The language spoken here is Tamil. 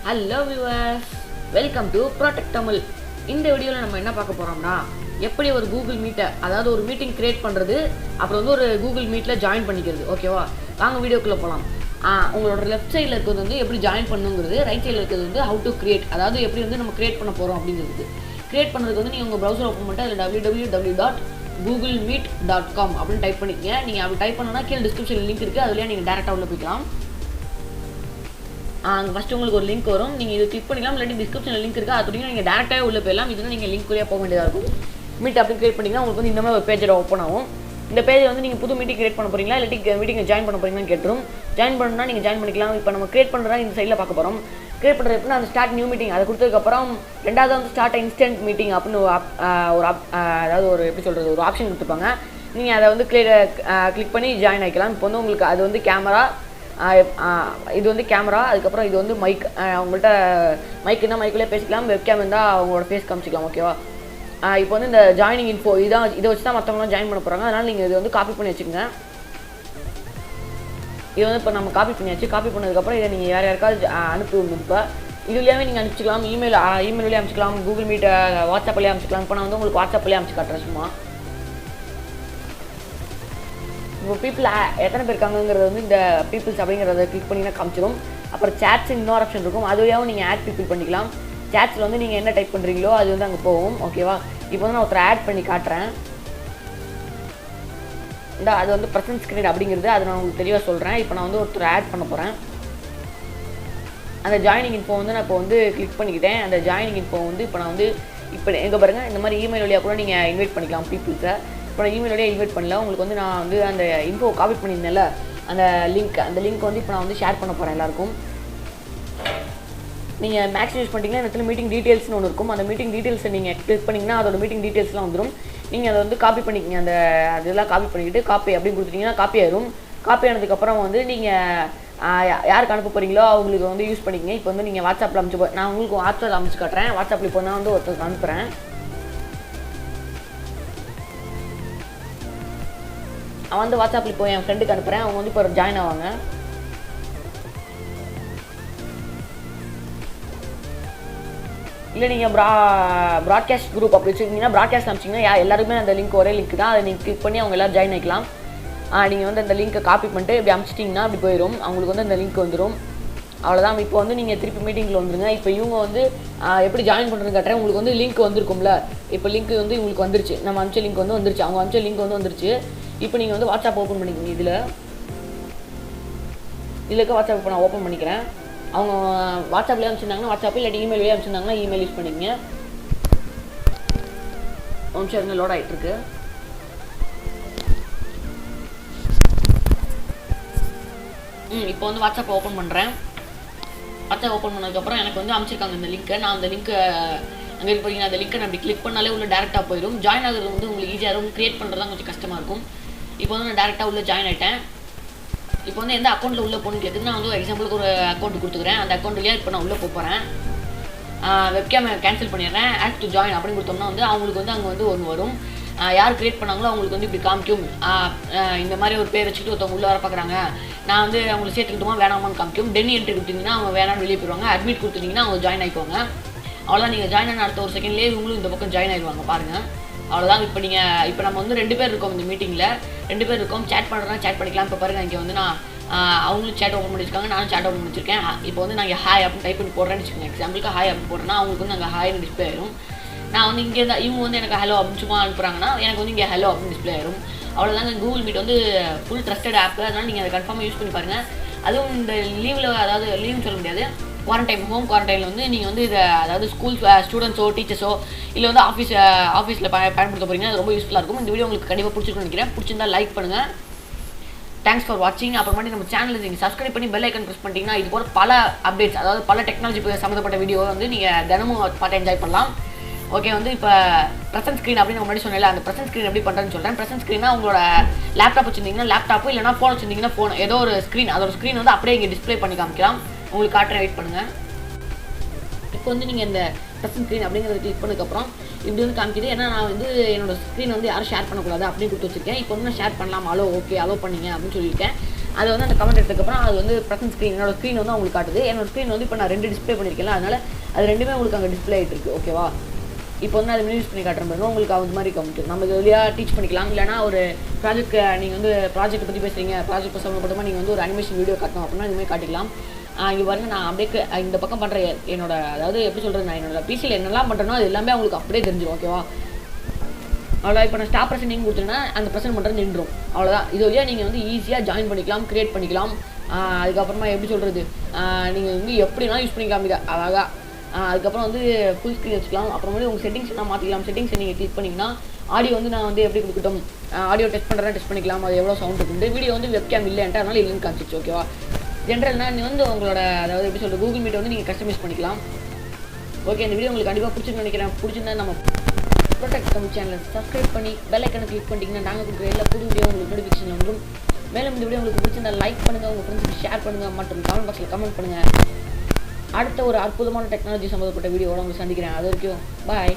Hello viewers, welcome to product Tamil. இந்த வீடியோவில் நம்ம என்ன பார்க்க போகிறோம்னா, எப்படி ஒரு கூகுள் மீட்டை, அதாவது ஒரு மீட்டிங் கிரியேட் பண்ணுறது, அப்புறம் வந்து ஒரு கூகுள் மீட்டில் ஜாயின் பண்ணிக்கிறது. ஓகேவா, வாங்க வீடியோக்குள்ளே போகலாம். உங்களோட லெஃப்ட் சைடில் இருக்கிறது வந்து எப்படி ஜாயின் பண்ணுங்கிறது, ரைட் சைடில் இருக்கிறது வந்து ஹவு டு கிரியேட், அதாவது எப்படி வந்து நம்ம கிரியேட் பண்ண போகிறோம் அப்படிங்கிறது. கிரியேட் பண்ணுறதுக்கு வந்து நீங்கள் உங்கள் ப்ரௌசர் ஓப்பன் பண்ணிட்டு அதில் www.googlemeet.com அப்படின்னு டைப் பண்ணிக்கங்க. நீங்கள் அப்படி டைப் பண்ணோன்னா கீழே டிஸ்கிரிப்ஷன் லிங்க் இருக்குது, அதுலேயே நீங்கள் டேரெக்டாக உள்ள போய்க்கலாம். அங்கே ஃபஸ்ட்டு உங்களுக்கு ஒரு லிங்க் வரும், நீங்கள் இது கிளிக் பண்ணிக்கலாம். இல்லாட்டி டிஸ்கிரிப்ஷனில் லிங்க் இருக்குது, அது நீங்கள் டேரெக்டாக உள்ளே போயிடலாம். இதுனா நீங்கள் லிங்க் வழியாக போக வேண்டியதாக இருக்கும். மீட் அப்படி கிரியேட் பண்ணிங்கன்னா உங்களுக்கு வந்து இந்த மாதிரி ஒரு பேஜோட ஓப்பன் ஆகும். இந்த பேஜில் வந்து நீங்கள் புது மீட்டிங் கிரியேட் பண்ண போகிறீங்களா, இல்லாட்டி மீட்டிங்கை ஜாயின் பண்ண போகிறீங்கன்னு கேட்டுரும். ஜாயின் பண்ணணும்னா நீங்கள் ஜாயின் பண்ணிக்கலாம். இப்போ நம்ம கிரியேட் பண்ணுறதா இந்த சைடில் பார்க்க போகிறோம். கிரியேட் பண்ணுறது எப்படின்னா, அந்த ஸ்டார்ட் நியூ மீட்டிங் அதை கொடுத்ததுக்கப்புறம் ரெண்டாவது வந்து ஸ்டார்ட் இன்ஸ்டன்ட் மீட்டிங் அப்படின்னு அதாவது ஒரு எப்படி சொல்கிறது, ஒரு ஆப்ஷன் கொடுத்துருப்பாங்க. நீங்கள் அதை வந்து கிளிக் பண்ணி ஜாயின் ஆகிக்கலாம். இப்போ வந்து உங்களுக்கு அது வந்து கேமரா, இது வந்து கேமரா, அதுக்கப்புறம் இது வந்து மைக். அவங்கள்ட்ட மைக்குன்னா மைக்குள்ளே பேசிக்கலாம், வெப்கேம் இருந்தால் அவங்களோட ஃபேஸ் காமிச்சிக்கலாம். ஓகேவா, இப்போ வந்து இந்த ஜாயினிங் இன்ஃபோ இதை வச்சு தான் மற்றவங்களாம் ஜாயின் பண்ண போகிறாங்க. அதனால் நீங்கள் இது வந்து காப்பி பண்ணி வச்சுக்கோங்க. இது வந்து இப்போ நம்ம காப்பி பண்ணியாச்சு. காப்பி பண்ணதுக்கப்புறம் இதை நீங்கள் யாருக்காவது அனுப்புவோம். இப்போ இதுலேயே நீங்கள் அனுப்பிச்சிக்கலாம், இமெயில் வழியாக அனுப்பிச்சிக்கலாம், கூகுள் மீட் வாட்ஸ்அப் வழியாக அனுப்பிச்சிக்கலாம். இப்போ நான் வந்து உங்களுக்கு வாட்ஸ்அப் வழியாக அனுப்பிச்சு காட்டுறேன். சும்மா இப்போ பீப்புள் எத்தனை பேர் இருக்காங்கிறது வந்து இந்த பீப்புள்ஸ் அப்படிங்கிறத கிளிக் பண்ணிங்கன்னா காமிச்சிடும். அப்புறம் சேட்ஸ் இன்னொரு ஆப்ஷன் இருக்கும், அது வழியாகவும் நீங்கள் ஆட் பீப்புள் பண்ணிக்கலாம். சேட்ஸில் வந்து நீங்கள் என்ன டைப் பண்ணுறீங்களோ அது வந்து அங்கே போகும். ஓகேவா, இப்போ வந்து நான் ஒருத்தர் ஆட் பண்ணி காட்டுறேன். அது வந்து ப்ரெசன்ட் ஸ்க்ரீன் அப்படிங்கிறது, அதை நான் உங்களுக்கு தெளிவாக சொல்கிறேன். இப்போ நான் வந்து ஒருத்தர் ஆட் பண்ண போகிறேன். அந்த ஜாயினிங் இன்ஃபோ வந்து நான் இப்போ வந்து கிளிக் பண்ணிக்கிட்டேன். அந்த ஜாயினிங் இன்ஃபோ வந்து இப்போ நான் வந்து இப்போ எங்கே பாருங்கள், இந்த மாதிரி இமெயில் வழியாக கூட நீங்கள் இன்வைட் பண்ணிக்கலாம் பீப்புள்ஸை. இப்போ நான் இமெயில் வழியாக இன்வைட் பண்ணல. உங்களுக்கு வந்து நான் வந்து அந்த இன்ஃபோ காப்பி பண்ணியிருந்தேன்ல, அந்த லிங்க் வந்து இப்போ நான் வந்து ஷேர் பண்ண போகிறேன் எல்லாருக்கும். நீங்கள் மேக்ஸ் யூஸ் பண்ணிட்டீங்கன்னா இந்த இடத்துல மீட்டிங் டீட்டெயில்ஸ்னு ஒன்று இருக்கும். அந்த மீட்டிங் டீட்டெயில்ஸை நீங்கள் கிளிக் பண்ணிங்கன்னா அதோட மீட்டிங் டீட்டெயில்ஸ்லாம் வந்துடும். நீங்கள் அதை வந்து காப்பி பண்ணிக்கிங்க. அதெல்லாம் காப்பி பண்ணிக்கிட்டு காப்பி அப்படின்னு கொடுத்துட்டிங்கன்னா காப்பி ஆயிடும். காப்பி ஆனதுக்கப்புறம் வந்து நீங்கள் யாருக்கு அனுப்ப போகிறீங்களோ அவங்களுக்கு வந்து யூஸ் பண்ணிக்கங்க. இப்போ வந்து நீங்கள் வாட்ஸ்அப்பில் அனுப்பிச்சு நான் உங்களுக்கு வாட்ஸ்அப்பில் அனுப்பிச்சு காட்டுறேன். வாட்ஸ்அப்பில் இப்போ நான் வந்து ஒருத்தருக்கு அனுப்புகிறேன். அவன் வந்து வாட்ஸ்அப்பில் இப்போ என் ஃப்ரெண்டுக்கு அனுப்புகிறேன். அவங்க வந்து இப்போ ஜாயின் ஆவாங்க. இல்லை நீங்கள் ப்ராட்காஸ்ட் குரூப் அப்படி வச்சுருக்கீங்கன்னா ப்ராட்காஸ்ட் அனுப்பிச்சிங்கன்னா எல்லாருமே அந்த லிங்க் ஒரே லிங்க் தான். அதை நீங்கள் கிளிக் பண்ணி அவங்க எல்லோரும் ஜாயின் ஆகிக்கலாம். நீங்கள் வந்து அந்த லிங்க்கை காப்பி பண்ணிட்டு இப்படி அனுப்பிச்சிட்டிங்கன்னா அப்படி போயிடும். அவங்களுக்கு வந்து அந்த லிங்க் வந்துடும். அவ்வளோதான். இப்போ வந்து நீங்கள் திருப்பி மீட்டிங்கில் வந்துருங்க. இப்போ இவங்க வந்து எப்படி ஜாயின் பண்ணுறதுன்னு காட்டுறேன். உங்களுக்கு வந்து லிங்க் வந்திருக்கும்ல, இப்போ லிங்க் வந்து உங்களுக்கு வந்துருச்சு. நம்ம அனுப்பிச்ச லிங்க் வந்து வந்துருச்சு, அவங்க அனுப்பிச்ச லிங்க் வந்து வந்துருச்சு. இப்போ நீங்கள் வந்து வாட்ஸ்அப் ஓப்பன் பண்ணிக்கோங்க. இதில் இருக்க வாட்ஸ்அப் இப்போ நான் ஓப்பன் பண்ணிக்கிறேன். அவங்க வாட்ஸ்அப்லேயே அனுப்பிச்சிருந்தாங்கன்னா வாட்ஸ்அப், இல்லாட்டி இமெயில் வழியாக அனுப்பிச்சிருந்தாங்கன்னா இமெயில் யூஸ் பண்ணிக்கங்க. நிமிஷம் லோட் ஆகிட்டுருக்கு. இப்போ வந்து வாட்ஸ்அப் ஓப்பன் பண்ணுறேன். வாட்ஸ்அப் ஓப்பன் பண்ணதுக்கப்புறம் எனக்கு வந்து அனுப்பிச்சிருக்காங்க இந்த லிங்க்கை. நான் அந்த லிங்க்கை அங்கே இருப்பீங்கன்னா அந்த லிங்க்கை நான் அப்படி கிளிக் பண்ணாலே உள்ள டேரெக்டாக போயிடும். ஜாயின் ஆகிறது வந்து உங்களுக்கு ஈஸியாக இருக்கும். கிரியேட் பண்ணுறது தான் கொஞ்சம் கஷ்டமாக இருக்கும். இப்போ வந்து நான் டேரெக்டாக உள்ளே ஜாயின் ஆகிட்டேன். இப்போ வந்து எந்த அக்கௌண்ட்டில் உள்ளே போகணுன்னு கேட்குது. நான் வந்து எக்ஸாம்பிளுக்கு ஒரு அக்கௌண்ட் கொடுத்துக்கிறேன். அந்த அக்கௌண்ட் வழியாக இப்போ நான் உள்ளே போகிறேன். வெப்கேம் கேன்சல் பண்ணிடுறேன். ஆட் டு ஜாயின் அப்படின்னு கொடுத்தோம்னா வந்து அவங்களுக்கு வந்து அங்கே வந்து ஒன்று வரும். யார் கிரியேட் பண்ணாங்களோ அவங்களுக்கு வந்து இப்படி காமிக்கும். இந்த மாதிரி ஒரு பேர் வச்சுட்டு ஒருத்தவங்க உள்ளே வர பார்க்குறாங்க, நான் வந்து அவங்களை சேர்த்துக்கிட்டோமா வேணாமான்னு காமிக்கும். டென் என்ட்ரி கொடுத்தீங்கன்னா அவங்க வேணான்னு வெளியே போயிடுவாங்க. அட்மிட் கொடுத்துட்டிங்கன்னா அவங்க ஜாயின் ஆகிக்குவாங்க. அவ்வளோதான். நீங்கள் ஜாயின் ஆன அடுத்த ஒரு செகண்ட்லேயே இவங்களும் இந்த பக்கம் ஜாயின் ஆகிடுவாங்க. பாருங்கள், அவ்வளோதான். இப்போ நம்ம வந்து 2 பேர் இருக்கோம் இந்த மீட்டிங்கில். 2 பேர் இருக்கோம். சேட் பண்ணுறதுனா சேட் பண்ணிக்கலாம். இப்போ பாருங்கள், இங்கே வந்து நான் அவங்களும் சேட் ஓப்பன் பண்ணியிருக்காங்க, நானும் சேட் ஓப்பன் பண்ணிச்சிருக்கேன். இப்போ வந்து நான் ஹாய் அப்படின்னு டைப் பண்ணி போடுறேன்னு வச்சுக்கோங்க. எக்ஸாம்பிளுக்கு ஹாய் அப்படின்னு போடுறேன்னா அவங்களுக்கு வந்து அங்கே ஹாய்னு டிஸ்பிளே ஆயிரும். நான் வந்து இங்கே இருந்தால் இவங்க வந்து எனக்கு ஹலோ அப்படின்னு சும்மா அனுப்புகிறாங்கன்னா எனக்கு வந்து இங்கே ஹலோ அப்படின்னு டிஸ்பிளே ஆயிரும். அவ்வளோதாங்க. கூகுள் மீட் வந்து ஃபுல் ட்ரஸ்டட் ஆப். அதனால் நீங்கள் அதை கன்ஃபார்மாக யூஸ் பண்ணி பாருங்கள். அதுவும் இந்த லீவில், அதாவது லீவ்னு சொல்ல முடியாது, குவாரண்டைன், ஹோம் குவாரண்டைனில் வந்து நீங்கள் வந்து இதை, அதாவது ஸ்கூல் ஸ்டூடெண்ட்ஸோ டீச்சர்ஸோ இல்லை வந்து ஆஃபீஸில் பயன்படுத்த போகிறீங்கன்னா அது ரொம்ப யூஸ்ஃபுல்லாக இருக்கும். இந்த வீடியோ உங்களுக்கு கண்டிப்பாக பிடிச்சிருக்குன்னு நினைக்கிறேன். பிடிச்சிருந்தா லைக் பண்ணுங்கள். தேங்க்ஸ் ஃபார் வாட்சிங். அப்புறமாட்டி நம்ம சேனலில் நீங்கள் சப்ஸ்கிரைப் பண்ணி பெல் ஐக்கன் ப்ரெஸ் பண்ணிட்டீங்கன்னா இது போல பல அப்டேட்ஸ், அதாவது பல டெக்னாலஜி சம்மந்தப்பட்ட வீடியோ வந்து நீங்கள் தினமும் பார்த்து என்ஜாய் பண்ணலாம். ஓகே, வந்து இப்போ ப்ரெசன்ட் ஸ்க்ரீன் அப்படின்னு முன்னாடி சொன்னேன்ல, அந்த ப்ரெசன்ட் ஸ்க்ரீன் எப்படி பண்ணுறேன்னு சொல்கிறேன். ப்ரெசன்ட் ஸ்க்ரீனா உங்களோட லேப்டாப் வச்சுருந்தீங்கன்னா லேப்டாப்பு, இல்லைனா ஃபோன் வச்சுருந்தீங்கன்னா ஃபோன், ஏதோ ஒரு ஸ்க்ரீன், அதோட ஸ்க்ரீன் வந்து அப்படியே இங்கே டிஸ்பிளே பண்ணி காமிக்கலாம். உங்களுக்கு காட்டுறேன், வெயிட் பண்ணுங்கள். இப்போ வந்து நீங்கள் இந்த ப்ரெசன்ட் ஸ்க்ரீன் அப்படிங்கிறத கிளிக் பண்ணதுக்கப்புறம் இப்படி வந்து காமிக்குது. ஏன்னா நான் வந்து என்னோட ஸ்க்ரீன் வந்து யாரும் ஷேர் பண்ணக்கூடாது அப்படின்னு கொடுத்து வச்சுருக்கேன். இப்போ வந்து நான் ஷேர் பண்ணலாம், அலோ ஓகே அலோ பண்ணிங்க அப்படின்னு சொல்லியிருக்கேன். அது வந்து அந்த கமெண்ட் எடுத்ததுக்கப்புறம் அது வந்து ப்ரெசன்ட் ஸ்க்ரீன் என்னோட ஸ்க்ரீன் வந்து உங்களுக்கு காட்டுது. என்னோட ஸ்க்ரீன் வந்து இப்போ நான் 2 டிஸ்ப்ளே பண்ணியிருக்கேன், அதனால் அது ரெண்டுமே உங்களுக்கு அங்கே டிஸ்ப்ளே ஆகிட்டு இருக்கு. ஓகேவா? இப்போ வந்து அதை யூஸ் பண்ணி காட்டுற பாருங்க, உங்களுக்கு அது மாதிரி காமிக்கும். நம்ம இது வழியாக டீச் பண்ணிக்கலாம். இல்லைனா ஒரு ப்ராஜெக்ட் நீங்கள் வந்து ப்ராஜெக்ட் பற்றி பேசுகிறீங்க, ப்ராஜெக்ட் சம்மந்தப்பட்டமாக நீங்கள் வந்து ஒரு அனிமேஷன் வீடியோ காட்டணும் அப்படின்னா இதுமாதிரி காட்டிக்கலாம். இங்கே பாருங்க, நான் அப்படியே இந்த பக்கம் பண்ணுற என்னோட அதாவது எப்படி சொல்கிறது, நான் என்னோட பிசியில் என்னெல்லாம் பண்ணுறேனோ அது எல்லாமே அவங்களுக்கு அப்படியே தெரிஞ்சிடும். ஓகேவா? அவ்வளோதான். இப்போ நான் ஸ்டாப் ப்ரெசென்டிங் கொடுத்துட்டேன்னா அந்த ப்ரெசென்ட் பண்ணுறது நின்றும். அவ்வளோதான். இது வழியாக நீங்கள் வந்து ஈஸியாக ஜாயின் பண்ணிக்கலாம், க்ரியேட் பண்ணிக்கலாம். அதுக்கப்புறமா எப்படி சொல்கிறது, நீங்கள் வந்து எப்படினா யூஸ் பண்ணிக்கலாம் இதை அழகாக. அதுக்கப்புறம் வந்து ஃபுல் ஸ்க்ரீன் வச்சுக்கலாம். அப்புறம் வந்து உங்கள் செட்டிங்ஸ் எல்லாம் மாற்றிக்கலாம். செட்டிங்ஸ் நீங்கள் கிளிக் பண்ணிங்கன்னா ஆடியோ வந்து நான் வந்து எப்படி கொடுக்கட்டும், ஆடியோ டெஸ்ட் பண்ணுறேன், டெஸ்ட் பண்ணிக்கலாம். அது எவ்வளோ சவுண்ட் இருக்குது. வீடியோ வந்து வெப்கேம் இல்லைன்ட்டு அதனால இல்லைன்னு காமிச்சிச்சு. ஓகேவா? ஜென்ரல்னா நீங்கள் வந்து உங்களோட அதாவது எப்படி சொல்கிறது கூகுள் மீட்டை வந்து நீங்கள் கஸ்டமைஸ் பண்ணிக்கலாம். ஓகே, இந்த வீடியோ உங்களுக்கு கண்டிப்பாக பிடிச்சிருன்னு நினைக்கிறேன். பிடிச்சிருந்தா நம்ம ப்ரொடெக்ட் தமிழ் சேனலை சப்ஸ்கிரைப் பண்ணி பெல் ஐக்கனை கிளிக் பண்ணிட்டீங்கன்னா நாங்கள் கொடுக்குற எல்லா புது வீடியோ உங்களுக்கு நோட்டிஃபிகேஷன் வந்துடும். மேலும் இந்த வீடியோ உங்களுக்கு பிடிச்சிருந்தா லைக் பண்ணுங்கள், உங்கள் ஃப்ரெண்ட்ஸுக்கு ஷேர் பண்ணுங்கள் மற்றும் கமெண்ட் பாக்ஸில் கமெண்ட் பண்ணுங்கள். அடுத்த ஒரு அற்புதமான டெக்னாலஜி சம்மந்தப்பட்ட வீடியோவோட உங்களை சந்திக்கிறேன். அது வரைக்கும் பாய்.